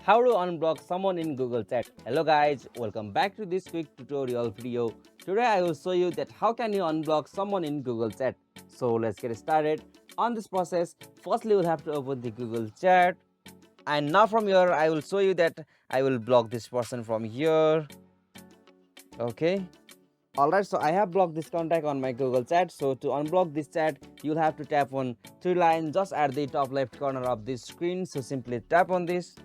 How to unblock someone in Google Chat. Hello guys, welcome back to this quick tutorial video. Today I will show you that how can you unblock someone in Google Chat. So let's get started on this process. Firstly, you'll have to open the Google Chat, and now from here I will show you that I will block this person from here. Okay. Alright, so I have blocked this contact on my Google Chat. So to unblock this chat, you'll have to tap on three lines just at the top left corner of this screen. So simply tap on this,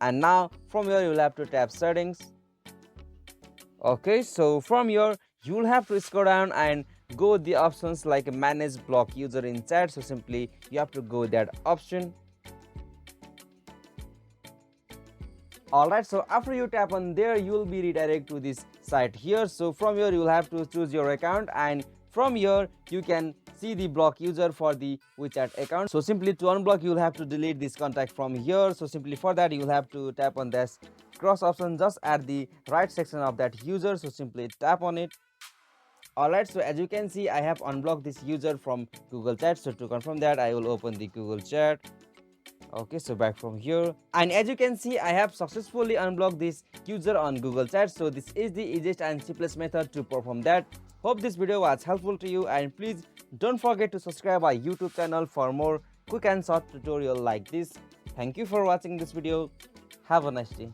and now from here you'll have to tap settings. Okay, so from here you'll have to scroll down and go the options like manage block user in chat. So simply you have to go that option. Alright, so after you tap on there, you will be redirected to this site here. So from here you will have to choose your account, and from here you can see the block user for the WeChat account. So simply to unblock, you will have to delete this contact from here. So simply for that, you will have to tap on this cross option just at the right section of that user. So simply tap on it. Alright, so as you can see, I have unblocked this user from Google Chat. So to confirm that, I will open the Google Chat. Okay, so back from here, and as you can see, I have successfully unblocked this user on Google Chat. So this is the easiest and simplest method to perform that. Hope this video was helpful to you, and please don't forget to subscribe our YouTube channel for more quick and short tutorial like this. Thank you for watching this video. Have a nice day.